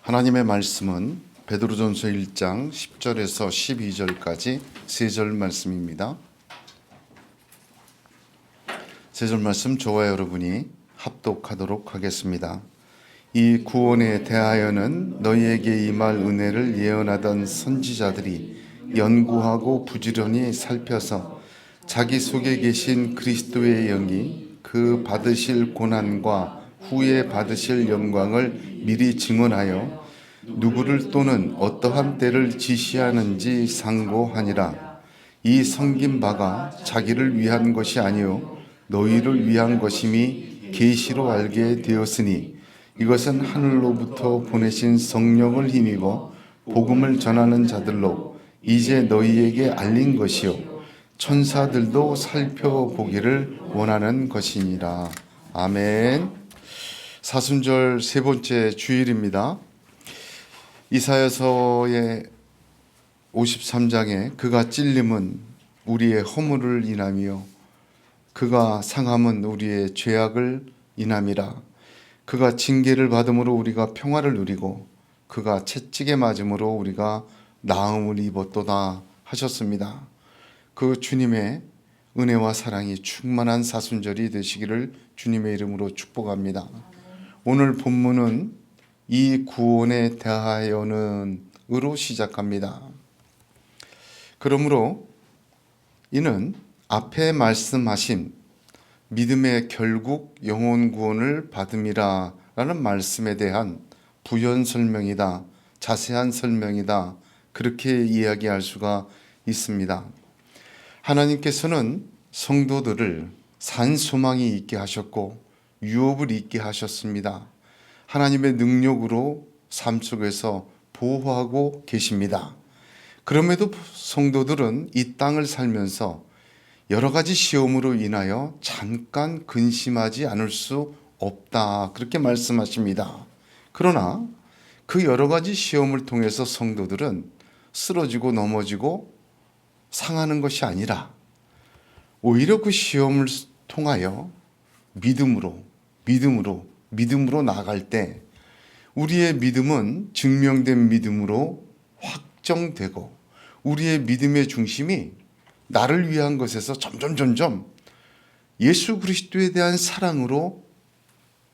하나님의 말씀은 베드로전서 1장 10절에서 12절까지 세 절 말씀입니다. 세 절 말씀 저와 여러분이 합독하도록 하겠습니다. 이 구원에 대하여는 너희에게 임할 은혜를 예언하던 선지자들이 연구하고 부지런히 살펴서 자기 속에 계신 그리스도의 영이 그 받으실 고난과 후에 받으실 영광을 미리 증언하여 누구를 또는 어떠한 때를 지시하는지 상고하니라. 이 섬긴 바가 자기를 위한 것이 아니요 너희를 위한 것임이 계시로 알게 되었으니 이것은 하늘로부터 보내신 성령을 힘입어 복음을 전하는 자들로 이제 너희에게 알린 것이요 천사들도 살펴보기를 원하는 것이니라. 아멘. 사순절 세 번째 주일입니다. 이사야서의 53장에 그가 찔림은 우리의 허물을 인하며 그가 상함은 우리의 죄악을 인함이라. 그가 징계를 받음으로 우리가 평화를 누리고 그가 채찍에 맞음으로 우리가 나음을 입었도다 하셨습니다. 그 주님의 은혜와 사랑이 충만한 사순절이 되시기를 주님의 이름으로 축복합니다. 오늘 본문은 이 구원에 대하여는 으로 시작합니다. 그러므로 이는 앞에 말씀하신 믿음의 결국 영혼 구원을 받음이라 라는 말씀에 대한 부연 설명이다, 자세한 설명이다, 그렇게 이야기할 수가 있습니다. 하나님께서는 성도들을 산 소망이 있게 하셨고 유업을 있게 하셨습니다. 하나님의 능력으로 삶 속에서 보호하고 계십니다. 그럼에도 성도들은 이 땅을 살면서 여러 가지 시험으로 인하여 잠깐 근심하지 않을 수 없다, 그렇게 말씀하십니다. 그러나 그 여러 가지 시험을 통해서 성도들은 쓰러지고 넘어지고 상하는 것이 아니라 오히려 그 시험을 통하여 믿음으로 나아갈 때 우리의 믿음은 증명된 믿음으로 확정되고 우리의 믿음의 중심이 나를 위한 것에서 점점 예수 그리스도에 대한 사랑으로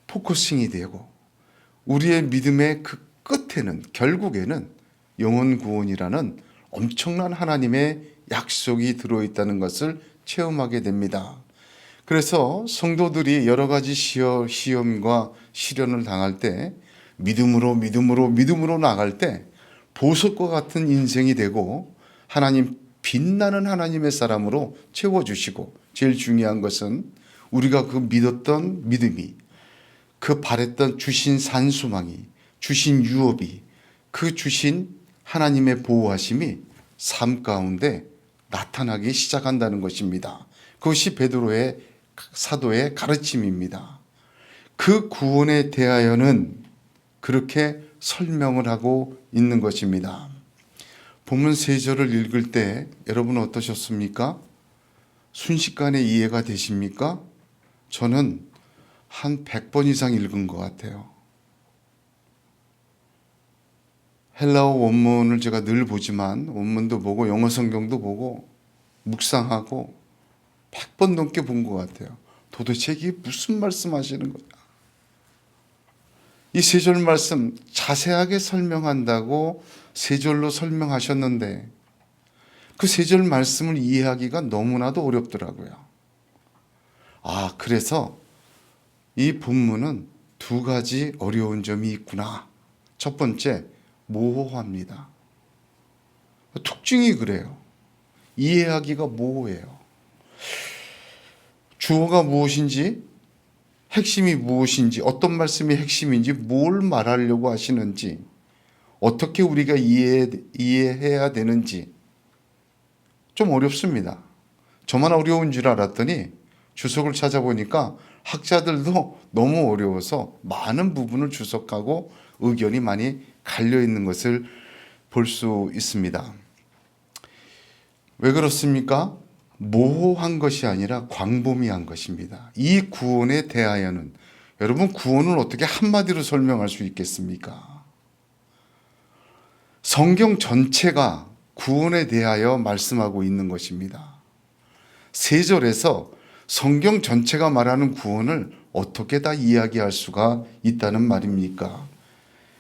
포커싱이 되고 우리의 믿음의 그 끝에는 결국에는 영혼 구원이라는 엄청난 하나님의 약속이 들어있다는 것을 체험하게 됩니다. 그래서 성도들이 여러 가지 시험과 시련을 당할 때 믿음으로 나갈 때 보석과 같은 인생이 되고 하나님 빛나는 하나님의 사람으로 채워주시고 제일 중요한 것은 우리가 그 믿었던 믿음이 그 바랬던 주신 산소망이 주신 유업이 그 주신 하나님의 보호하심이 삶 가운데 나타나기 시작한다는 것입니다. 그것이 베드로의 사도의 가르침입니다. 그 구원에 대하여는 그렇게 설명을 하고 있는 것입니다. 본문 세 절을 읽을 때 여러분 어떠셨습니까? 순식간에 이해가 되십니까? 저는 한 100번 이상 읽은 것 같아요. 헬라어 원문을 제가 늘 보지만 원문도 보고 영어 성경도 보고 묵상하고 100번 넘게 본 것 같아요. 도대체 이게 무슨 말씀하시는 거야? 이 세 절 말씀 자세하게 설명한다고 세 절로 설명하셨는데 그 세 절 말씀을 이해하기가 너무나도 어렵더라고요. 그래서 이 본문은 두 가지 어려운 점이 있구나. 첫 번째, 모호합니다. 특징이 그래요. 이해하기가 모호해요. 주어가 무엇인지, 핵심이 무엇인지, 어떤 말씀이 핵심인지, 뭘 말하려고 하시는지, 어떻게 우리가 이해해야 되는지 좀 어렵습니다. 저만 어려운 줄 알았더니 주석을 찾아보니까 학자들도 너무 어려워서 많은 부분을 주석하고 의견이 많이 갈려 있는 것을 볼 수 있습니다. 왜 그렇습니까? 모호한 것이 아니라 광범위한 것입니다. 이 구원에 대하여는 여러분 구원을 어떻게 한마디로 설명할 수 있겠습니까? 성경 전체가 구원에 대하여 말씀하고 있는 것입니다. 3절에서 성경 전체가 말하는 구원을 어떻게 다 이야기할 수가 있다는 말입니까?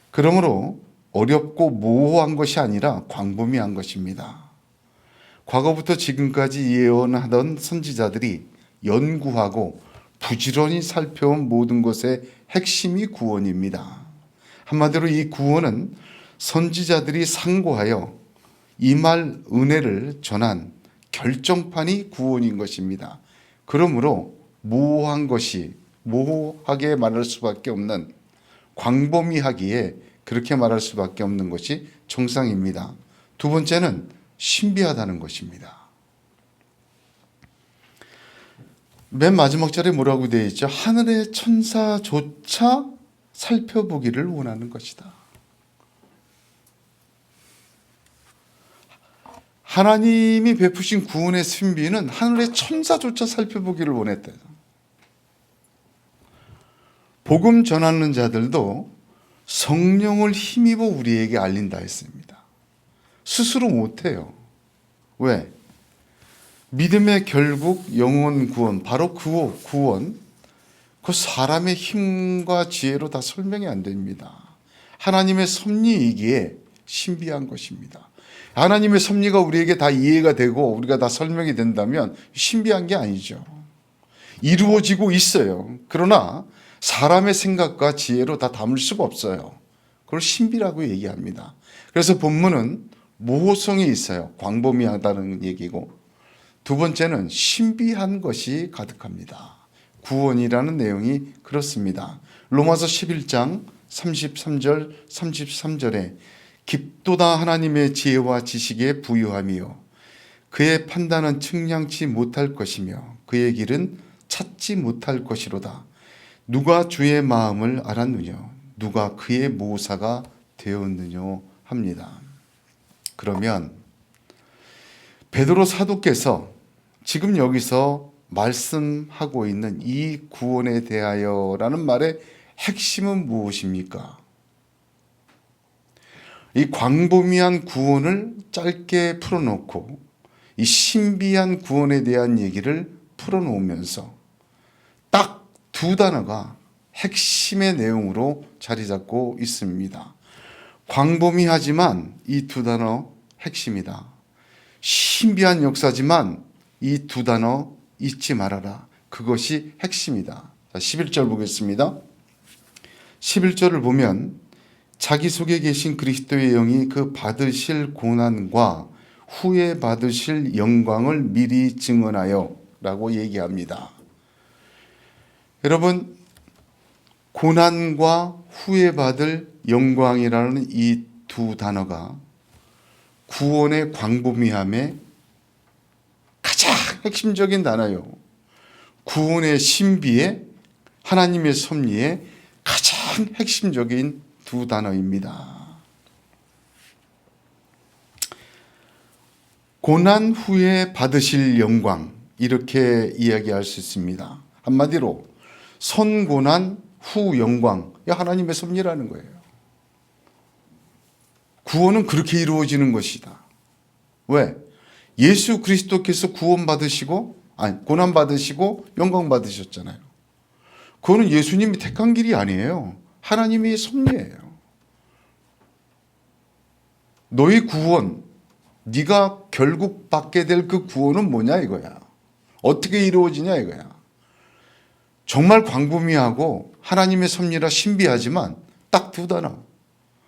그러므로 어렵고 모호한 것이 아니라 광범위한 것입니다. 과거부터 지금까지 예언하던 선지자들이 연구하고 부지런히 살펴온 모든 것의 핵심이 구원입니다. 한마디로 이 구원은 선지자들이 상고하여 임할 은혜를 전한 결정판이 구원인 것입니다. 그러므로 모호하게 말할 수밖에 없는, 광범위하기에 그렇게 말할 수밖에 없는 것이 정상입니다. 두 번째는 신비하다는 것입니다. 맨 마지막 절에 뭐라고 되어 있죠? 하늘의 천사조차 살펴보기를 원하는 것이다. 하나님이 베푸신 구원의 신비는 하늘의 천사조차 살펴보기를 원했대요. 복음 전하는 자들도 성령을 힘입어 우리에게 알린다 했습니다. 스스로 못해요. 왜? 믿음의 결국 영혼 구원, 바로 그 구원, 그 사람의 힘과 지혜로 다 설명이 안 됩니다. 하나님의 섭리이기에 신비한 것입니다. 하나님의 섭리가 우리에게 다 이해가 되고 우리가 다 설명이 된다면 신비한 게 아니죠. 이루어지고 있어요. 그러나 사람의 생각과 지혜로 다 담을 수가 없어요. 그걸 신비라고 얘기합니다. 그래서 본문은 모호성이 있어요. 광범위하다는 얘기고, 두 번째는 신비한 것이 가득합니다. 구원이라는 내용이 그렇습니다. 로마서 11장 33절 33절에 깊도다 하나님의 지혜와 지식에 부유하며 그의 판단은 측량치 못할 것이며 그의 길은 찾지 못할 것이로다. 누가 주의 마음을 알았느냐? 누가 그의 모사가 되었느냐 합니다. 그러면 베드로 사도께서 지금 여기서 말씀하고 있는 이 구원에 대하여라는 말의 핵심은 무엇입니까? 이 광범위한 구원을 짧게 풀어놓고 이 신비한 구원에 대한 얘기를 풀어놓으면서 딱 두 단어가 핵심의 내용으로 자리 잡고 있습니다. 광범위하지만 이 두 단어 핵심이다. 신비한 역사지만 이 두 단어 잊지 말아라. 그것이 핵심이다. 자, 11절 보겠습니다. 11절을 보면 자기 속에 계신 그리스도의 영이 그 받으실 고난과 후에 받으실 영광을 미리 증언하여 라고 얘기합니다. 여러분, 고난과 후에 받을 영광이라는 이 두 단어가 구원의 광범위함의 가장 핵심적인 단어요. 구원의 신비에 하나님의 섭리에 가장 핵심적인 두 단어입니다. 고난 후에 받으실 영광, 이렇게 이야기할 수 있습니다. 한마디로 선고난 후 영광, 하나님의 섭리라는 거예요. 구원은 그렇게 이루어지는 것이다. 왜? 예수 그리스도께서 고난 받으시고 영광 받으셨잖아요. 그거는 예수님이 택한 길이 아니에요. 하나님의 섭리예요. 너희 구원, 네가 결국 받게 될 그 구원은 뭐냐 이거야. 어떻게 이루어지냐 이거야. 정말 광범위하고 하나님의 섭리라 신비하지만 딱 두 단어.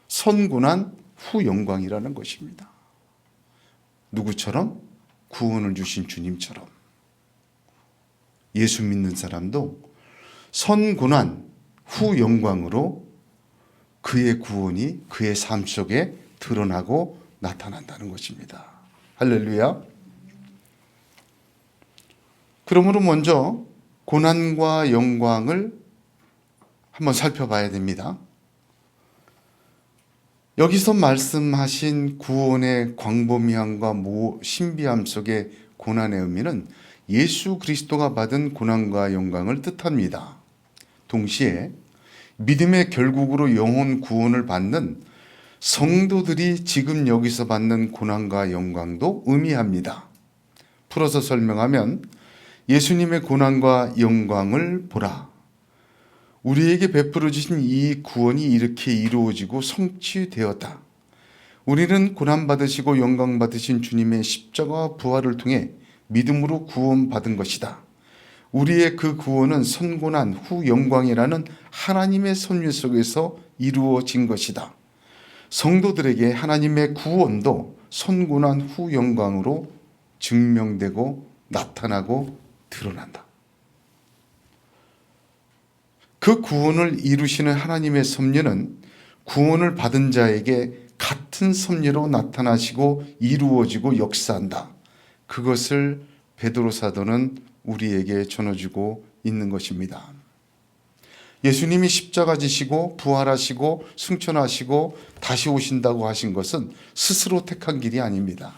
선고난 후 영광이라는 것입니다. 누구처럼? 구원을 주신 주님처럼. 예수 믿는 사람도 선고난 후 영광으로 그의 구원이 그의 삶 속에 드러나고 나타난다는 것입니다. 할렐루야. 그러므로 먼저 고난과 영광을 한번 살펴봐야 됩니다. 여기서 말씀하신 구원의 광범위함과 신비함 속의 고난의 의미는 예수 그리스도가 받은 고난과 영광을 뜻합니다. 동시에 믿음의 결국으로 영혼 구원을 받는 성도들이 지금 여기서 받는 고난과 영광도 의미합니다. 풀어서 설명하면 예수님의 고난과 영광을 보라. 우리에게 베풀어 주신 이 구원이 이렇게 이루어지고 성취되었다. 우리는 고난받으시고 영광받으신 주님의 십자가와 부활을 통해 믿음으로 구원받은 것이다. 우리의 그 구원은 선고난 후 영광이라는 하나님의 섭리 속에서 이루어진 것이다. 성도들에게 하나님의 구원도 선고난 후 영광으로 증명되고 나타나고 드러난다. 그 구원을 이루시는 하나님의 섭리는 구원을 받은 자에게 같은 섭리로 나타나시고 이루어지고 역사한다. 그것을 베드로 사도는 우리에게 전해주고 있는 것입니다. 예수님이 십자가 지시고 부활하시고 승천하시고 다시 오신다고 하신 것은 스스로 택한 길이 아닙니다.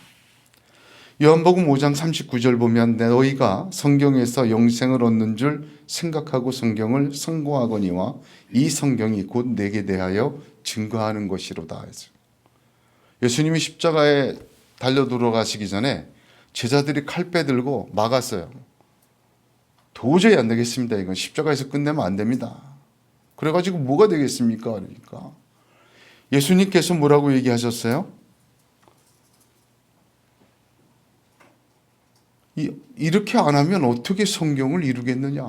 요한복음 5장 39절 보면 너희가 성경에서 영생을 얻는 줄 생각하고 성경을 상고하거니와 이 성경이 곧 내게 대하여 증거하는 것이로다. 예수님이 십자가에 달려 들어가시기 전에 제자들이 칼 빼들고 막았어요. 도저히 안 되겠습니다. 이건 십자가에서 끝내면 안 됩니다. 그래가지고 뭐가 되겠습니까? 그러니까 예수님께서 뭐라고 얘기하셨어요? 이렇게 안 하면 어떻게 성경을 이루겠느냐.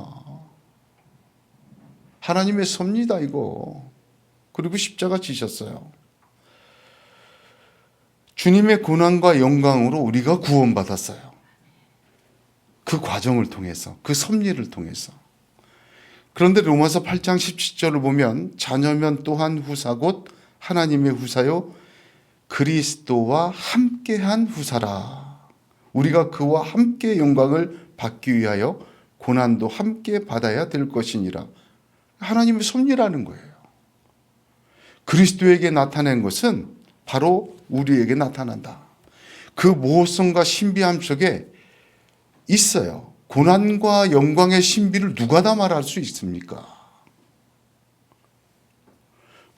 하나님의 섭리다 이거. 그리고 십자가 지셨어요. 주님의 고난과 영광으로 우리가 구원받았어요. 그 과정을 통해서, 그 섭리를 통해서. 그런데 로마서 8장 17절을 보면 자녀면 또한 후사 곧 하나님의 후사요 그리스도와 함께한 후사라. 우리가 그와 함께 영광을 받기 위하여 고난도 함께 받아야 될 것이니라. 하나님의 섭리라는 거예요. 그리스도에게 나타낸 것은 바로 우리에게 나타난다. 그 모호성과 신비함 속에 있어요. 고난과 영광의 신비를 누가 다 말할 수 있습니까?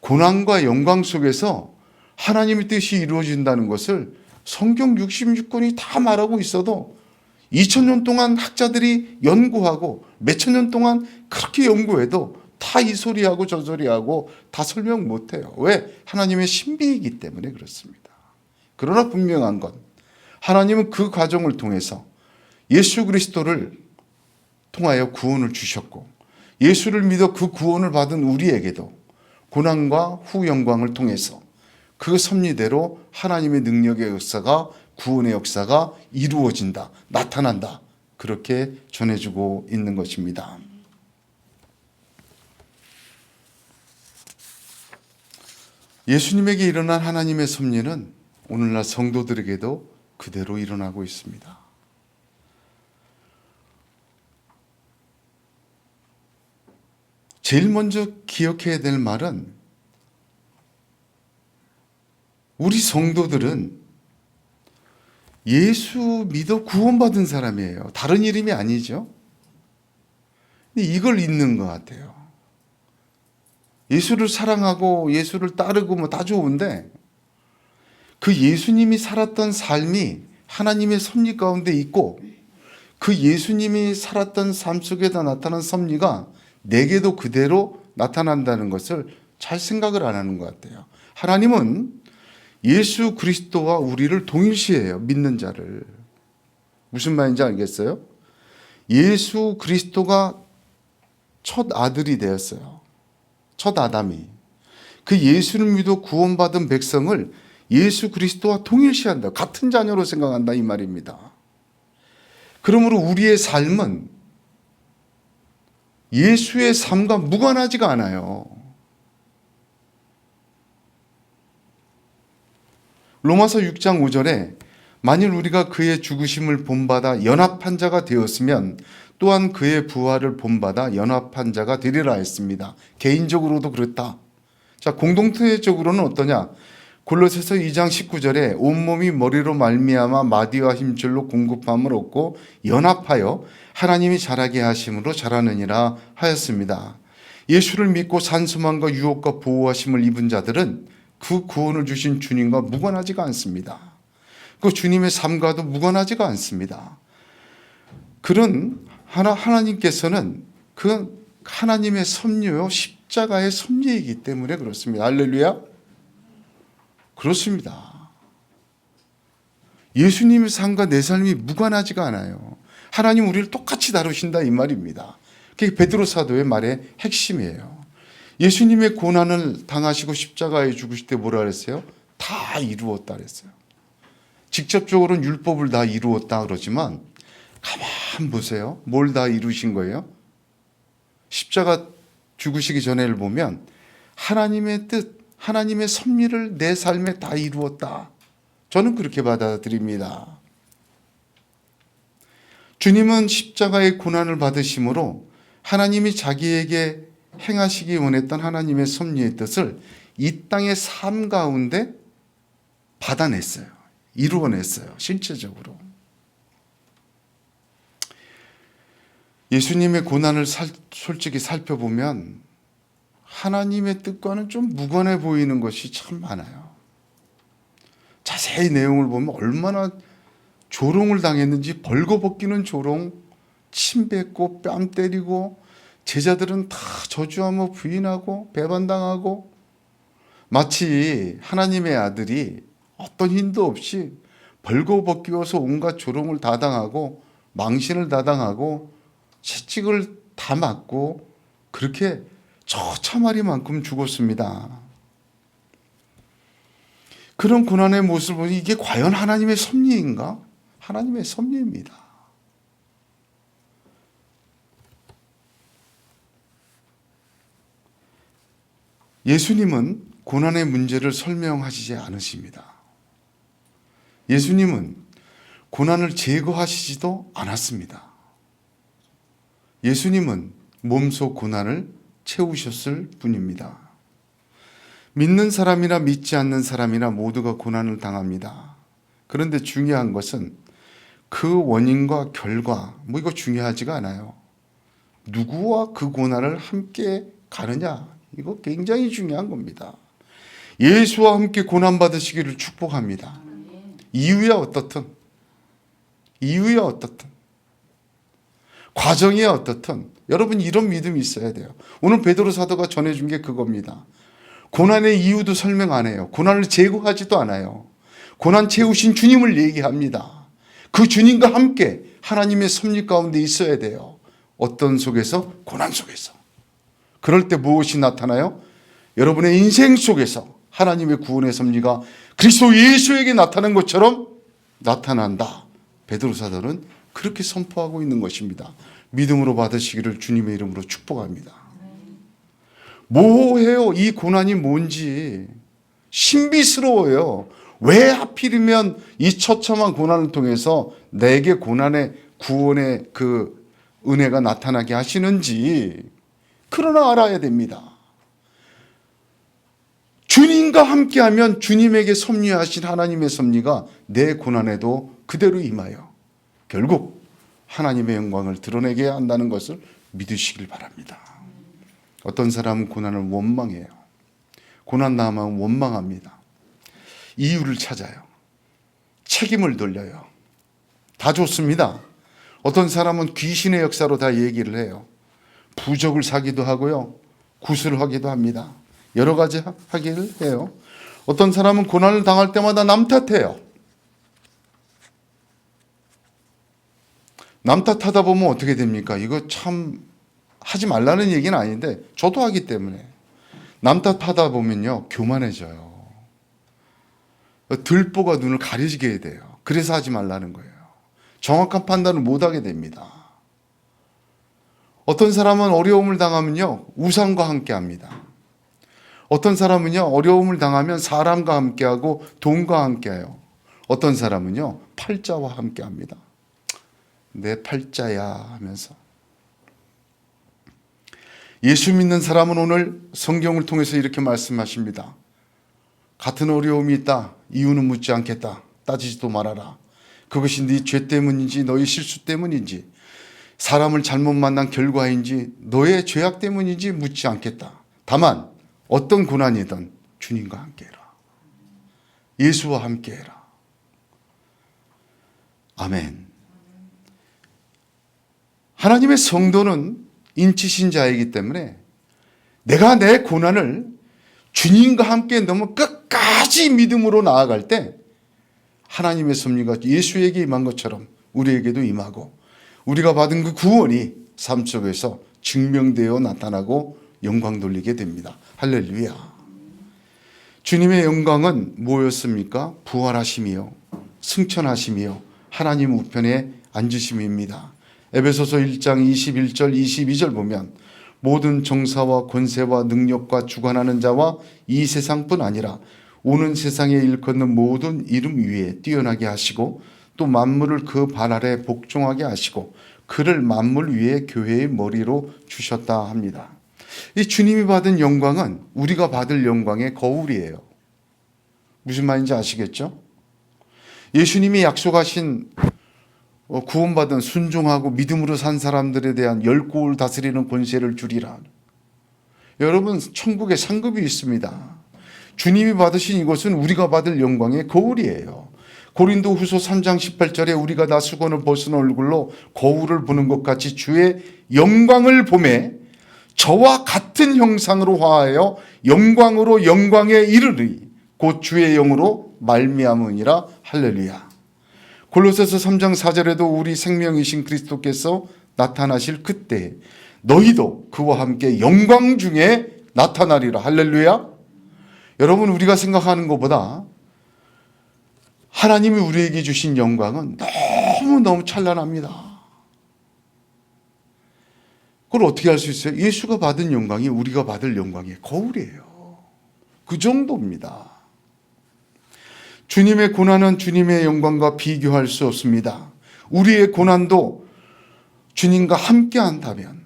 고난과 영광 속에서 하나님의 뜻이 이루어진다는 것을 성경 66권이 다 말하고 있어도 2000년 동안 학자들이 연구하고 몇천 년 동안 그렇게 연구해도 다 이 소리하고 저 소리하고 다 설명 못해요. 왜? 하나님의 신비이기 때문에 그렇습니다. 그러나 분명한 건 하나님은 그 과정을 통해서 예수 그리스도를 통하여 구원을 주셨고 예수를 믿어 그 구원을 받은 우리에게도 고난과 후 영광을 통해서 그 섭리대로 하나님의 능력의 역사가 구원의 역사가 이루어진다, 나타난다. 그렇게 전해주고 있는 것입니다. 예수님에게 일어난 하나님의 섭리는 오늘날 성도들에게도 그대로 일어나고 있습니다. 제일 먼저 기억해야 될 말은 우리 성도들은 예수 믿어 구원받은 사람이에요. 다른 이름이 아니죠. 근데 이걸 잊는 것 같아요. 예수를 사랑하고 예수를 따르고 뭐 다 좋은데 그 예수님이 살았던 삶이 하나님의 섭리 가운데 있고 그 예수님이 살았던 삶 속에다 나타난 섭리가 내게도 그대로 나타난다는 것을 잘 생각을 안 하는 것 같아요. 하나님은 예수 그리스도와 우리를 동일시해요. 믿는 자를. 무슨 말인지 알겠어요? 예수 그리스도가 첫 아들이 되었어요. 첫 아담이. 그 예수를 믿어 구원받은 백성을 예수 그리스도와 동일시한다. 같은 자녀로 생각한다 이 말입니다. 그러므로 우리의 삶은 예수의 삶과 무관하지가 않아요. 로마서 6장 5절에 만일 우리가 그의 죽으심을 본받아 연합한 자가 되었으면 또한 그의 부활을 본받아 연합한 자가 되리라 했습니다. 개인적으로도 그렇다. 자, 공동체적으로는 어떠냐? 골로새서 2장 19절에 온몸이 머리로 말미암아 마디와 힘줄로 공급함을 얻고 연합하여 하나님이 자라게 하심으로 자라느니라 하였습니다. 예수를 믿고 산소망과 유혹과 보호하심을 입은 자들은 그 구원을 주신 주님과 무관하지가 않습니다. 그 주님의 삶과도 무관하지가 않습니다. 그런 하나님께서는 그 하나님의 섭리요 십자가의 섭리이기 때문에 그렇습니다. 할렐루야. 그렇습니다. 예수님의 삶과 내 삶이 무관하지가 않아요. 하나님 우리를 똑같이 다루신다 이 말입니다. 그게 베드로 사도의 말의 핵심이에요. 예수님의 고난을 당하시고 십자가에 죽으실 때 뭐라 그랬어요? 다 이루었다 그랬어요. 직접적으로는 율법을 다 이루었다 그러지만 가만 보세요. 뭘 다 이루신 거예요? 십자가 죽으시기 전에를 보면 하나님의 뜻, 하나님의 섭리를 내 삶에 다 이루었다. 저는 그렇게 받아들입니다. 주님은 십자가의 고난을 받으심으로 하나님이 자기에게 행하시기 원했던 하나님의 섭리의 뜻을 이 땅의 삶 가운데 받아냈어요. 이루어냈어요. 실제적으로. 예수님의 고난을 솔직히 살펴보면 하나님의 뜻과는 좀 무관해 보이는 것이 참 많아요. 자세히 내용을 보면 얼마나 조롱을 당했는지 벌거벗기는 조롱, 침 뱉고 뺨 때리고 제자들은 다 저주하며 부인하고 배반당하고 마치 하나님의 아들이 어떤 힘도 없이 벌거벗기워서 온갖 조롱을 다 당하고 망신을 다 당하고 채찍을 다 맞고 그렇게 처참하리만큼 죽었습니다. 그런 고난의 모습을 보니 이게 과연 하나님의 섭리인가? 하나님의 섭리입니다. 예수님은 고난의 문제를 설명하시지 않으십니다. 예수님은 고난을 제거하시지도 않았습니다. 예수님은 몸소 고난을 채우셨을 뿐입니다. 믿는 사람이나 믿지 않는 사람이나 모두가 고난을 당합니다. 그런데 중요한 것은 그 원인과 결과, 이거 중요하지가 않아요. 누구와 그 고난을 함께 가느냐, 이거 굉장히 중요한 겁니다. 예수와 함께 고난받으시기를 축복합니다. 이유야 어떻든, 과정이야 어떻든, 여러분 이런 믿음이 있어야 돼요. 오늘 베드로 사도가 전해준 게 그겁니다. 고난의 이유도 설명 안 해요. 고난을 제거하지도 않아요. 고난 채우신 주님을 얘기합니다. 그 주님과 함께 하나님의 섭리 가운데 있어야 돼요. 어떤 속에서? 고난 속에서. 그럴 때 무엇이 나타나요? 여러분의 인생 속에서 하나님의 구원의 섭리가 그리스도 예수에게 나타난 것처럼 나타난다. 베드로 사도는 그렇게 선포하고 있는 것입니다. 믿음으로 받으시기를 주님의 이름으로 축복합니다. 모호해요. 이 고난이 뭔지 신비스러워요. 왜 하필이면 이 처참한 고난을 통해서 내게 고난의 구원의 그 은혜가 나타나게 하시는지 그러나 알아야 됩니다. 주님과 함께하면 주님에게 섭리하신 하나님의 섭리가 내 고난에도 그대로 임하여 결국 하나님의 영광을 드러내게 한다는 것을 믿으시길 바랍니다. 어떤 사람은 고난을 원망해요. 고난 당하면 원망합니다. 이유를 찾아요. 책임을 돌려요. 다 좋습니다. 어떤 사람은 귀신의 역사로 다 얘기를 해요. 부적을 사기도 하고요. 구슬을 하기도 합니다. 여러 가지 하기를 해요. 어떤 사람은 고난을 당할 때마다 남 탓해요. 남 탓하다 보면 어떻게 됩니까? 이거 참 하지 말라는 얘기는 아닌데 저도 하기 때문에 남 탓하다 보면요 교만해져요. 들보가 눈을 가리게 돼요. 그래서 하지 말라는 거예요. 정확한 판단을 못하게 됩니다. 어떤 사람은 어려움을 당하면요 우상과 함께합니다. 어떤 사람은요 어려움을 당하면 사람과 함께하고 돈과 함께해요. 어떤 사람은요 팔자와 함께합니다. 내 팔자야 하면서. 예수 믿는 사람은 오늘 성경을 통해서 이렇게 말씀하십니다. 같은 어려움이 있다. 이유는 묻지 않겠다. 따지지도 말아라. 그것이 네 죄 때문인지 너의 실수 때문인지 사람을 잘못 만난 결과인지 너의 죄악 때문인지 묻지 않겠다. 다만 어떤 고난이든 주님과 함께해라. 예수와 함께해라. 아멘. 하나님의 성도는 인치신 자이기 때문에 내가 내 고난을 주님과 함께 너무 끝까지 믿음으로 나아갈 때 하나님의 섭리가 예수에게 임한 것처럼 우리에게도 임하고 우리가 받은 그 구원이 삶 속에서 증명되어 나타나고 영광 돌리게 됩니다. 할렐루야. 주님의 영광은 뭐였습니까? 부활하심이요, 승천하심이요, 하나님 우편에 앉으심입니다. 에베소서 1장 21절 22절 보면 모든 정사와 권세와 능력과 주관하는 자와 이 세상뿐 아니라 오는 세상에 일컫는 모든 이름 위에 뛰어나게 하시고 또 만물을 그 발 아래 복종하게 하시고 그를 만물 위에 교회의 머리로 주셨다 합니다. 이 주님이 받은 영광은 우리가 받을 영광의 거울이에요. 무슨 말인지 아시겠죠? 예수님이 약속하신 구원받은 순종하고 믿음으로 산 사람들에 대한 열 고울 다스리는 권세를 주리라. 여러분, 천국에 상급이 있습니다. 주님이 받으신 이것은 우리가 받을 영광의 거울이에요. 고린도후서 3장 18절에 우리가 다 수건을 벗은 얼굴로 거울을 보는 것 같이 주의 영광을 보매 저와 같은 형상으로 화하여 영광으로 영광에 이르리 곧 주의 영으로 말미암으니라. 할렐루야. 골로새서 3장 4절에도 우리 생명이신 그리스도께서 나타나실 그때 너희도 그와 함께 영광 중에 나타나리라. 할렐루야. 여러분, 우리가 생각하는 것보다 하나님이 우리에게 주신 영광은 너무너무 찬란합니다. 그걸 어떻게 할 수 있어요? 예수가 받은 영광이 우리가 받을 영광의 거울이에요. 그 정도입니다. 주님의 고난은 주님의 영광과 비교할 수 없습니다. 우리의 고난도 주님과 함께 한다면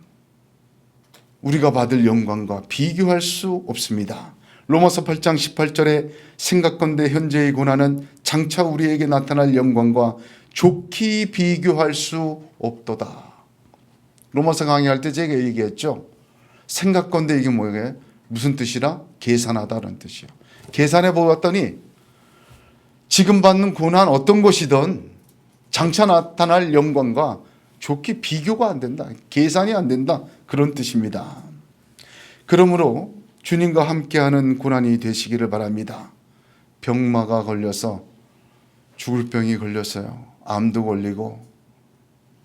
우리가 받을 영광과 비교할 수 없습니다. 로마서 8장 18절에 생각건대 현재의 고난은 장차 우리에게 나타날 영광과 좋게 비교할 수 없도다. 로마서 강의할 때 제가 얘기했죠. 생각건대 이게 뭐예요? 무슨 뜻이라? 계산하다는 뜻이요. 계산해 보았더니 지금 받는 고난 어떤 것이든 장차 나타날 영광과 좋게 비교가 안 된다. 계산이 안 된다. 그런 뜻입니다. 그러므로 주님과 함께하는 고난이 되시기를 바랍니다. 병마가 걸려서 죽을 병이 걸렸어요. 암도 걸리고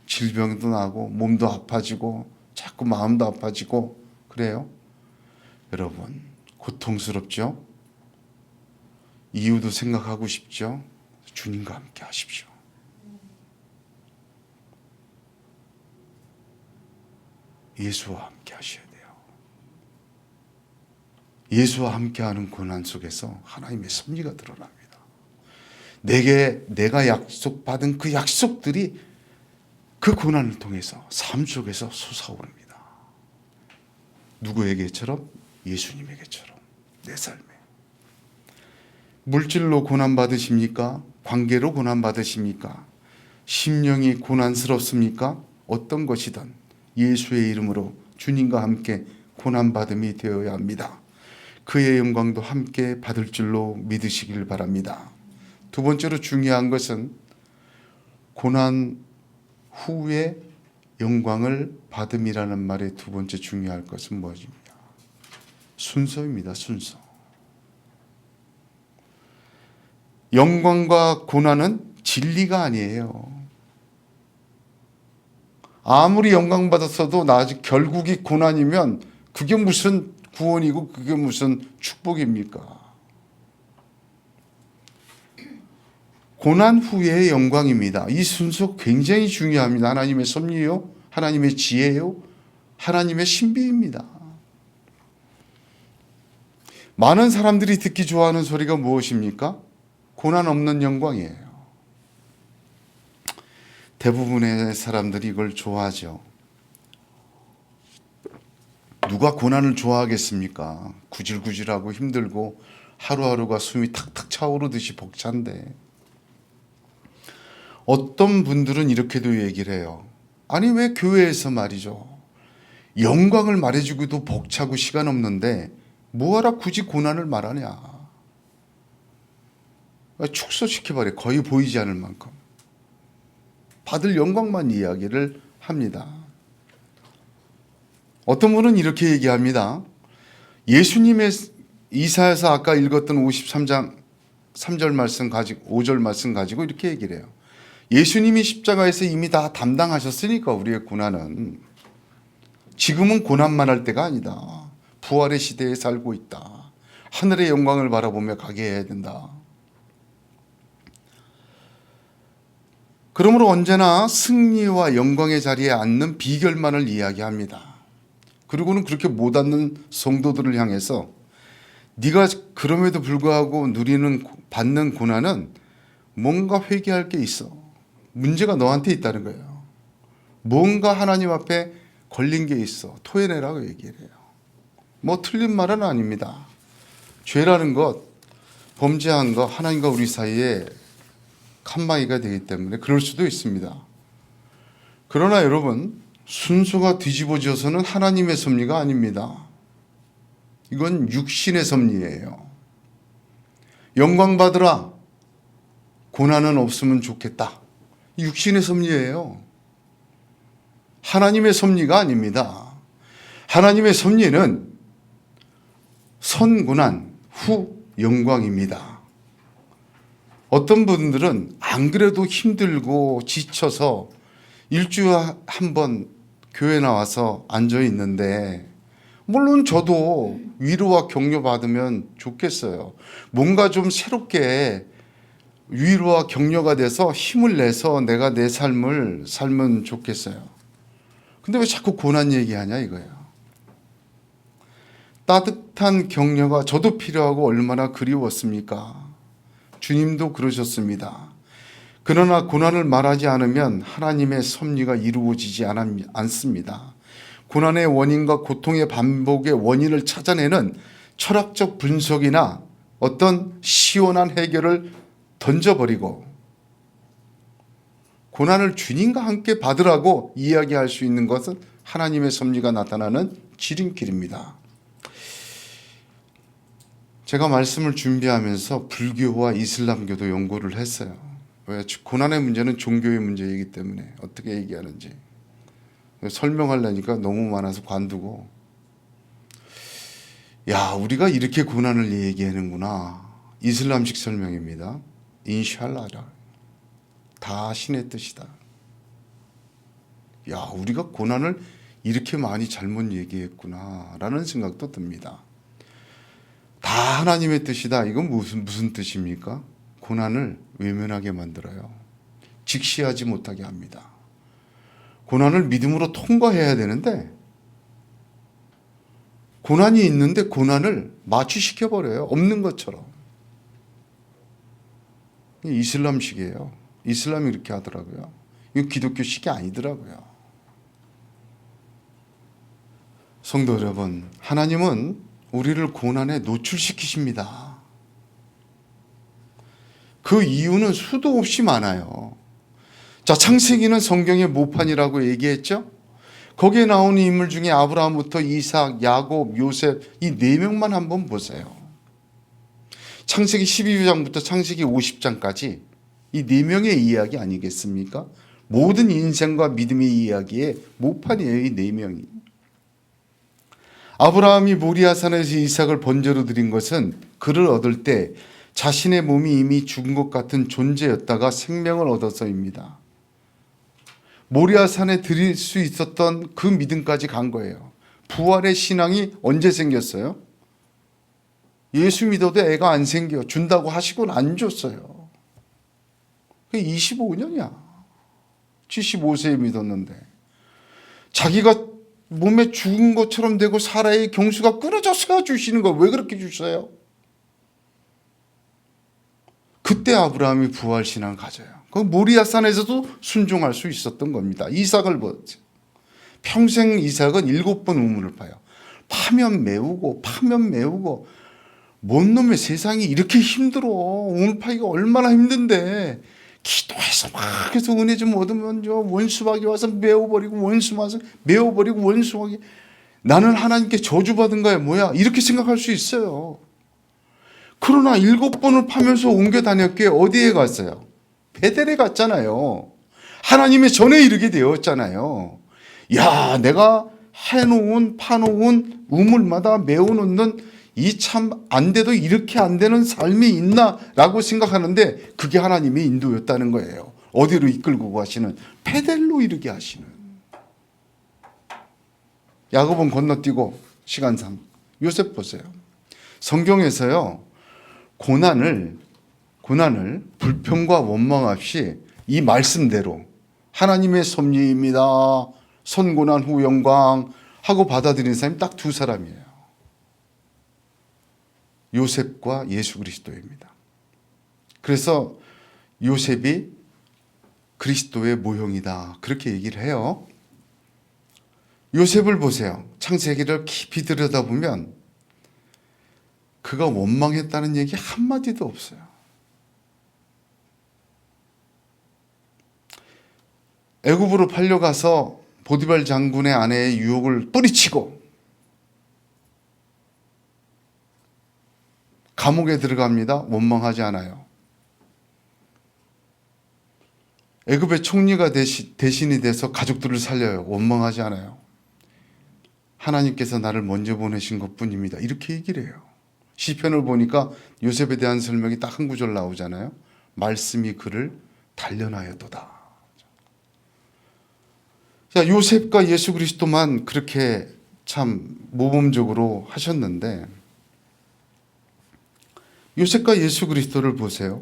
질병도 나고 몸도 아파지고 자꾸 마음도 아파지고 그래요. 여러분, 고통스럽죠? 이유도 생각하고 싶죠? 주님과 함께 하십시오. 예수와 함께 하셔야 돼요. 예수와 함께하는 고난 속에서 하나님의 섭리가 드러납니다. 내가 약속받은 그 약속들이 그 고난을 통해서 삶 속에서 솟아오릅니다. 누구에게처럼? 예수님에게처럼 내 삶에. 물질로 고난받으십니까? 관계로 고난받으십니까? 심령이 고난스럽습니까? 어떤 것이든 예수의 이름으로 주님과 함께 고난받음이 되어야 합니다. 그의 영광도 함께 받을 줄로 믿으시길 바랍니다. 두 번째로 중요한 것은 고난 후에 영광을 받음이라는 말의 두 번째 중요할 것은 무엇입니까? 순서입니다. 순서. 영광과 고난은 진리가 아니에요. 아무리 영광 받았어도 나중에 결국이 고난이면 그게 무슨 구원이고 그게 무슨 축복입니까? 고난 후의 영광입니다. 이 순서 굉장히 중요합니다. 하나님의 섭리요, 하나님의 지혜요, 하나님의 신비입니다. 많은 사람들이 듣기 좋아하는 소리가 무엇입니까? 고난 없는 영광이에요. 대부분의 사람들이 이걸 좋아하죠. 누가 고난을 좋아하겠습니까? 구질구질하고 힘들고 하루하루가 숨이 탁탁 차오르듯이 벅찬데 어떤 분들은 이렇게도 얘기를 해요. 아니 왜 교회에서 말이죠. 영광을 말해주기도 벅차고 시간 없는데 뭐하라 굳이 고난을 말하냐. 축소시켜버려. 거의 보이지 않을 만큼. 받을 영광만 이야기를 합니다. 어떤 분은 이렇게 얘기합니다. 예수님의 이사야서 아까 읽었던 53장 3절 말씀 가지고 5절 말씀 가지고 이렇게 얘기를 해요. 예수님이 십자가에서 이미 다 담당하셨으니까 우리의 고난은 지금은 고난만 할 때가 아니다. 부활의 시대에 살고 있다. 하늘의 영광을 바라보며 가게 해야 된다. 그러므로 언제나 승리와 영광의 자리에 앉는 비결만을 이야기합니다. 그리고는 그렇게 못 앉는 성도들을 향해서 네가 그럼에도 불구하고 받는 고난은 뭔가 회개할 게 있어. 문제가 너한테 있다는 거예요. 뭔가 하나님 앞에 걸린 게 있어. 토해내라고 얘기를 해요. 뭐 틀린 말은 아닙니다. 죄라는 것, 범죄한 것, 하나님과 우리 사이에 칸막이가 되기 때문에 그럴 수도 있습니다. 그러나 여러분, 순서가 뒤집어져서는 하나님의 섭리가 아닙니다. 이건 육신의 섭리예요. 영광 받으라. 고난은 없으면 좋겠다. 육신의 섭리예요. 하나님의 섭리가 아닙니다. 하나님의 섭리는 선고난 후 영광입니다. 어떤 분들은 안 그래도 힘들고 지쳐서 일주일에 한 번 교회 나와서 앉아 있는데, 물론 저도 위로와 격려 받으면 좋겠어요. 뭔가 좀 새롭게 위로와 격려가 돼서 힘을 내서 내가 내 삶을 살면 좋겠어요. 근데 왜 자꾸 고난 얘기하냐 이거예요. 따뜻한 격려가 저도 필요하고 얼마나 그리웠습니까? 주님도 그러셨습니다. 그러나 고난을 말하지 않으면 하나님의 섭리가 이루어지지 않습니다. 고난의 원인과 고통의 반복의 원인을 찾아내는 철학적 분석이나 어떤 시원한 해결을 던져버리고 고난을 주님과 함께 받으라고 이야기할 수 있는 것은 하나님의 섭리가 나타나는 지름길입니다. 제가 말씀을 준비하면서 불교와 이슬람교도 연구를 했어요. 왜? 고난의 문제는 종교의 문제이기 때문에 어떻게 얘기하는지 설명하려니까 너무 많아서 관두고, 야, 우리가 이렇게 고난을 얘기하는구나. 이슬람식 설명입니다. 인샬라라. 다 신의 뜻이다. 야, 우리가 고난을 이렇게 많이 잘못 얘기했구나 라는 생각도 듭니다. 다 하나님의 뜻이다. 이건 무슨 뜻입니까? 고난을 외면하게 만들어요. 직시하지 못하게 합니다. 고난을 믿음으로 통과해야 되는데 고난이 있는데 고난을 마취시켜버려요. 없는 것처럼. 이슬람식이에요. 이슬람이 이렇게 하더라고요. 이거 기독교식이 아니더라고요. 성도 여러분, 하나님은 우리를 고난에 노출시키십니다. 그 이유는 수도 없이 많아요. 자, 창세기는 성경의 모판이라고 얘기했죠. 거기에 나오는 인물 중에 아브라함부터 이삭, 야곱, 요셉 이 네 명만 한번 보세요. 창세기 12장부터 창세기 50장까지 이 네 명의 이야기 아니겠습니까? 모든 인생과 믿음의 이야기의 모판이에요. 이 네 명이. 아브라함이 모리아산에서 이삭을 번제로 드린 것은 그를 얻을 때 자신의 몸이 이미 죽은 것 같은 존재였다가 생명을 얻어서입니다. 모리아산에 드릴 수 있었던 그 믿음까지 간 거예요. 부활의 신앙이 언제 생겼어요? 예수 믿어도 애가 안 생겨. 준다고 하시고는 안 줬어요. 25년이야. 75세에 믿었는데. 자기가 몸에 죽은 것처럼 되고 사라의 경수가 끊어져서 주시는 거 왜 그렇게 주셔요? 그때 아브라함이 부활신앙을 가져요. 그 모리아산에서도 순종할 수 있었던 겁니다. 이삭을 보았죠. 평생 이삭은 7번 우물을 파요. 파면 메우고 뭔 놈의 세상이 이렇게 힘들어. 우물 파기가 얼마나 힘든데 기도해서 막 해서 은혜 좀 얻으면 저 원수박이 와서 메워버리고 원수 와서 메워버리고 원수박이 나는 하나님께 저주받은 거야 뭐야 이렇게 생각할 수 있어요. 그러나 7번을 파면서 옮겨 다녔기에 어디에 갔어요? 베델에 갔잖아요. 하나님의 전에 이르게 되었잖아요. 야, 내가 파놓은 우물마다 메워놓는 이 참 안 돼도 이렇게 안 되는 삶이 있나라고 생각하는데 그게 하나님의 인도였다는 거예요. 어디로 이끌고 가시는? 베델로 이르게 하시는. 야곱은 건너뛰고 시간상 요셉 보세요. 성경에서요, 고난을 불평과 원망 없이 이 말씀대로 하나님의 섭리입니다, 선고난 후 영광 하고 받아들이는 사람이 딱 두 사람이에요. 요셉과 예수 그리스도입니다. 그래서 요셉이 그리스도의 모형이다, 그렇게 얘기를 해요. 요셉을 보세요. 창세기를 깊이 들여다보면 그가 원망했다는 얘기 한마디도 없어요. 애굽으로 팔려가서 보디발 장군의 아내의 유혹을 뿌리치고 감옥에 들어갑니다. 원망하지 않아요. 애굽의 총리가 대신이 돼서 가족들을 살려요. 원망하지 않아요. 하나님께서 나를 먼저 보내신 것뿐입니다, 이렇게 얘기를 해요. 시편을 보니까 요셉에 대한 설명이 딱 한 구절 나오잖아요. 말씀이 그를 단련하였도다. 자, 요셉과 예수 그리스도만 그렇게 참 모범적으로 하셨는데, 요셉과 예수 그리스도를 보세요.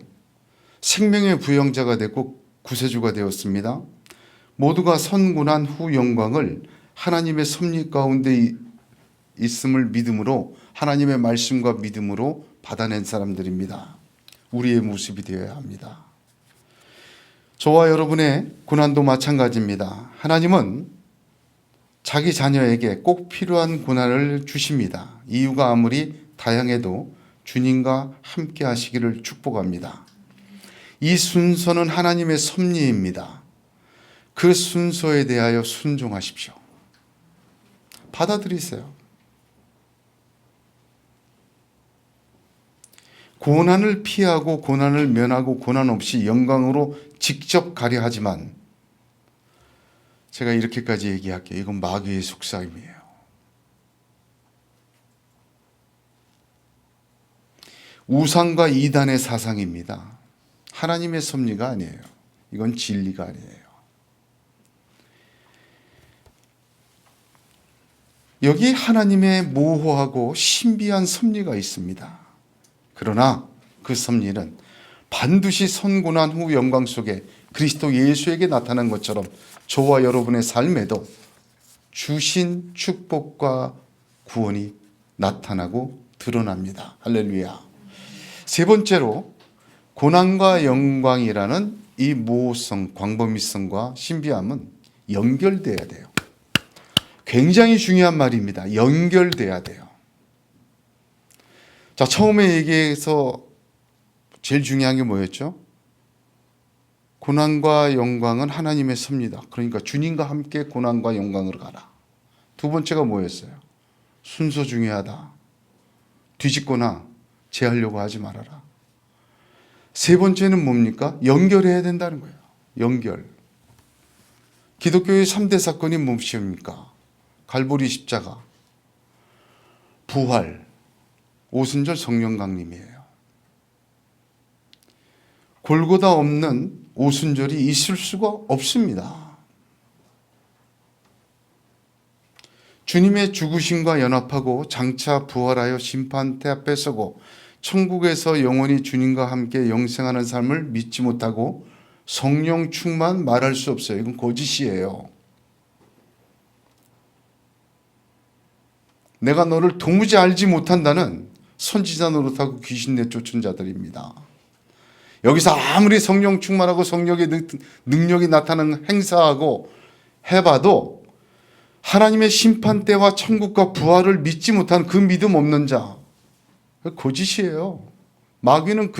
생명의 부영자가 되고 구세주가 되었습니다. 모두가 선고난 후 영광을 하나님의 섭리 가운데 있음을 믿음으로, 하나님의 말씀과 믿음으로 받아낸 사람들입니다. 우리의 모습이 되어야 합니다. 저와 여러분의 고난도 마찬가지입니다. 하나님은 자기 자녀에게 꼭 필요한 고난을 주십니다. 이유가 아무리 다양해도 주님과 함께 하시기를 축복합니다. 이 순서는 하나님의 섭리입니다. 그 순서에 대하여 순종하십시오. 받아들이세요. 고난을 피하고 고난을 면하고 고난 없이 영광으로 직접 가려 하지만, 제가 이렇게까지 얘기할게요. 이건 마귀의 속삭임이에요. 우상과 이단의 사상입니다. 하나님의 섭리가 아니에요. 이건 진리가 아니에요. 여기 하나님의 모호하고 신비한 섭리가 있습니다. 그러나 그 섭리는 반드시 선고난 후 영광 속에 그리스도 예수에게 나타난 것처럼 저와 여러분의 삶에도 주신 축복과 구원이 나타나고 드러납니다. 할렐루야. 세 번째로, 고난과 영광이라는 이 모호성, 광범위성과 신비함은 연결돼야 돼요. 굉장히 중요한 말입니다. 연결돼야 돼요. 자, 처음에 얘기해서 제일 중요한 게 뭐였죠? 고난과 영광은 하나님의 섭리다. 그러니까 주님과 함께 고난과 영광으로 가라. 두 번째가 뭐였어요? 순서 중요하다. 뒤집거나 제하려고 하지 말아라. 세 번째는 뭡니까? 연결해야 된다는 거예요. 연결. 기독교의 3대 사건이 무엇입니까? 갈보리 십자가, 부활, 오순절 성령 강림이에요. 골고다 없는 오순절이 있을 수가 없습니다. 주님의 죽으심과 연합하고 장차 부활하여 심판대 앞에 서고 천국에서 영원히 주님과 함께 영생하는 삶을 믿지 못하고 성령 충만 말할 수 없어요. 이건 거짓이에요. 내가 너를 도무지 알지 못한다는 선지자 노릇하고 귀신 내쫓은 자들입니다. 여기서 아무리 성령 충만하고 성령의 능력이 나타나는 행사하고 해봐도 하나님의 심판대와 천국과 부활을 믿지 못한 그 믿음 없는 자, 거짓이에요. 마귀는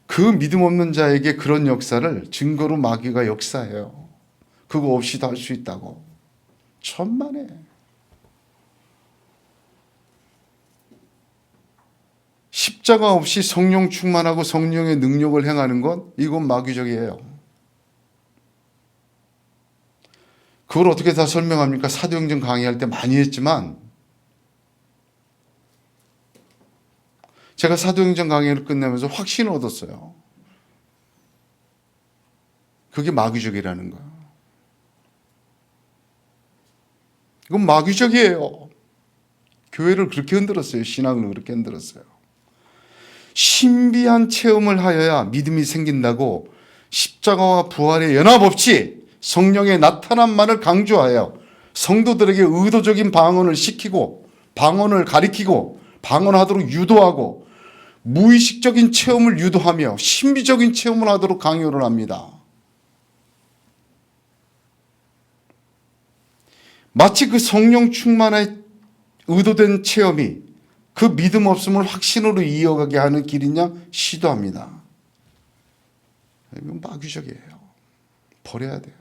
그 믿음 없는 자에게 그런 역사를 증거로 마귀가 역사해요. 그거 없이도 할 수 있다고. 천만에. 십자가 없이 성령 충만하고 성령의 능력을 행하는 건 이건 마귀적이에요. 그걸 어떻게 다 설명합니까? 사도행전 강의할 때 많이 했지만 제가 사도행전 강의를 끝내면서 확신을 얻었어요. 그게 마귀적이라는 거예요. 이건 마귀적이에요. 교회를 그렇게 흔들었어요. 신앙을 그렇게 흔들었어요. 신비한 체험을 하여야 믿음이 생긴다고 십자가와 부활의 연합 없이 성령의 나타남만을 강조하여 성도들에게 의도적인 방언을 시키고 방언을 가리키고 방언하도록 유도하고 무의식적인 체험을 유도하며 신비적인 체험을 하도록 강요를 합니다. 마치 그 성령 충만의 의도된 체험이 그 믿음 없음을 확신으로 이어가게 하는 길이냐 시도합니다. 이건 마귀적이에요. 버려야 돼요.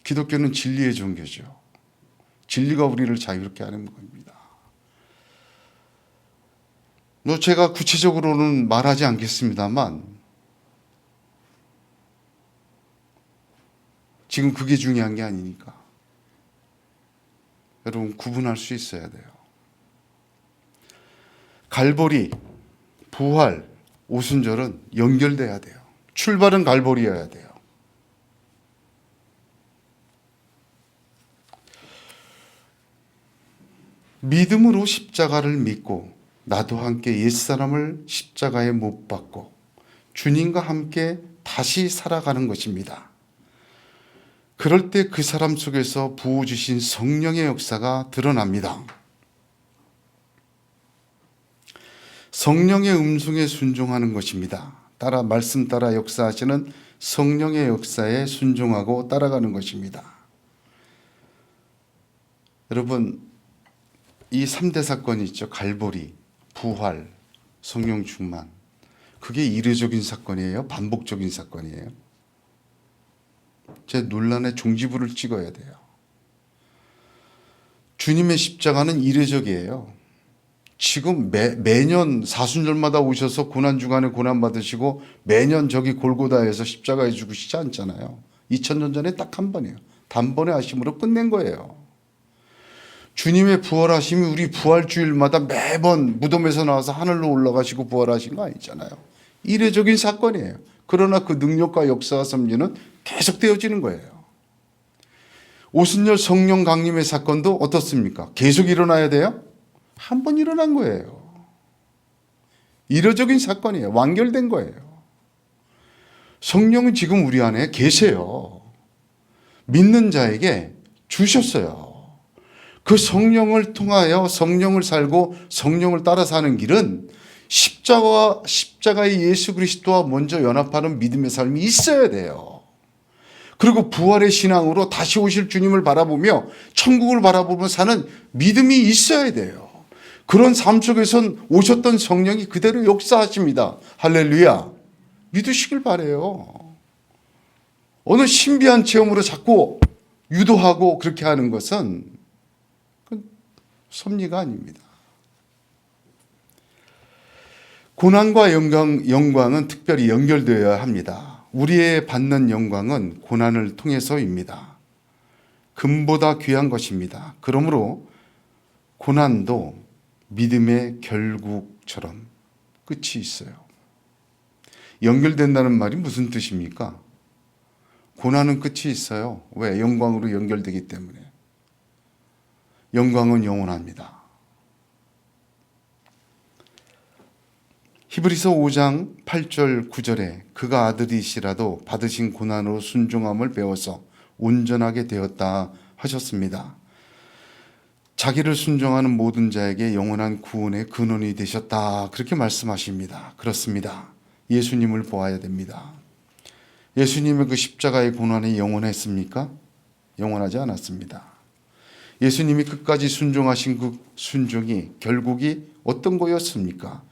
기독교는 진리의 종교죠. 진리가 우리를 자유롭게 하는 겁니다. 제가 구체적으로는 말하지 않겠습니다만 지금 그게 중요한 게 아니니까 여러분 구분할 수 있어야 돼요. 갈보리, 부활, 오순절은 연결돼야 돼요. 출발은 갈보리여야 돼요. 믿음으로 십자가를 믿고 나도 함께 옛사람을 십자가에 못 박고 주님과 함께 다시 살아가는 것입니다. 그럴 때 그 사람 속에서 부어주신 성령의 역사가 드러납니다. 성령의 음성에 순종하는 것입니다. 말씀 따라 역사하시는 성령의 역사에 순종하고 따라가는 것입니다. 여러분, 이 3대 사건이 있죠. 갈보리, 부활, 성령 충만. 그게 이례적인 사건이에요? 반복적인 사건이에요? 제 논란의 종지부를 찍어야 돼요. 주님의 십자가는 이례적이에요. 지금 매년 사순절마다 오셔서 고난주간에 고난받으시고 매년 저기 골고다에서 십자가에 죽으시지 않잖아요. 2000년 전에 딱 한 번이에요. 단번에 하심으로 끝낸 거예요. 주님의 부활하심이 우리 부활주일마다 매번 무덤에서 나와서 하늘로 올라가시고 부활하신 거 아니잖아요. 이례적인 사건이에요. 그러나 그 능력과 역사와 섭리는 계속되어지는 거예요. 오순절 성령 강림의 사건도 어떻습니까? 계속 일어나야 돼요? 한 번 일어난 거예요. 이례적인 사건이에요. 완결된 거예요. 성령은 지금 우리 안에 계세요. 믿는 자에게 주셨어요. 그 성령을 통하여 성령을 살고 성령을 따라 사는 길은 십자가의 예수 그리스도와 먼저 연합하는 믿음의 삶이 있어야 돼요. 그리고 부활의 신앙으로 다시 오실 주님을 바라보며 천국을 바라보며 사는 믿음이 있어야 돼요. 그런 삶 속에선 오셨던 성령이 그대로 역사하십니다. 할렐루야. 믿으시길 바라요. 어느 신비한 체험으로 자꾸 유도하고 그렇게 하는 것은 섭리가 아닙니다. 고난과 영광은 특별히 연결되어야 합니다. 우리의 받는 영광은 고난을 통해서입니다. 금보다 귀한 것입니다. 그러므로 고난도 믿음의 결국처럼 끝이 있어요. 연결된다는 말이 무슨 뜻입니까? 고난은 끝이 있어요. 왜? 영광으로 연결되기 때문에. 영광은 영원합니다. 히브리서 5장 8절 9절에 그가 아들이시라도 받으신 고난으로 순종함을 배워서 온전하게 되었다 하셨습니다. 자기를 순종하는 모든 자에게 영원한 구원의 근원이 되셨다. 그렇게 말씀하십니다. 그렇습니다. 예수님을 보아야 됩니다. 예수님의 그 십자가의 고난이 영원했습니까? 영원하지 않았습니다. 예수님이 끝까지 순종하신 그 순종이 결국이 어떤 거였습니까?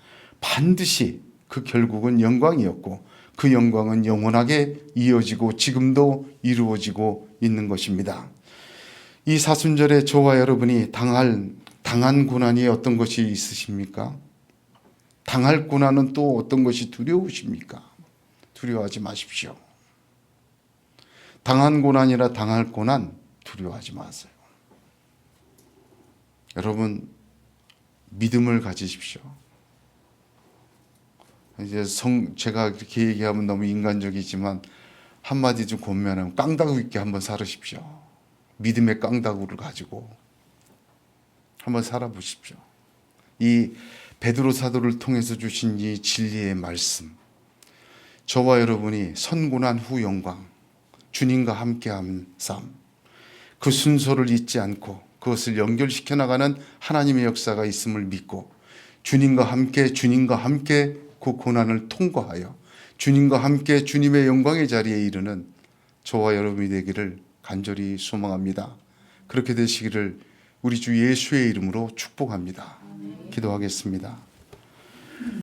반드시 그 결국은 영광이었고 그 영광은 영원하게 이어지고 지금도 이루어지고 있는 것입니다. 이 사순절에 저와 여러분이 당한 고난이 어떤 것이 있으십니까? 당할 고난은 또 어떤 것이 두려우십니까? 두려워하지 마십시오. 당한 고난이라 당할 고난 두려워하지 마세요. 여러분, 믿음을 가지십시오. 이제 제가 그렇게 얘기하면 너무 인간적이지만 한마디 좀 권면하면 깡다구 있게 한번 살으십시오. 믿음의 깡다구를 가지고 한번 살아보십시오. 이 베드로 사도를 통해서 주신 이 진리의 말씀, 저와 여러분이 선고난 후 영광, 주님과 함께한 삶, 그 순서를 잊지 않고 그것을 연결시켜 나가는 하나님의 역사가 있음을 믿고 주님과 함께 그 고난을 통과하여 주님과 함께 주님의 영광의 자리에 이르는 저와 여러분이 되기를 간절히 소망합니다. 그렇게 되시기를 우리 주 예수의 이름으로 축복합니다. 기도하겠습니다.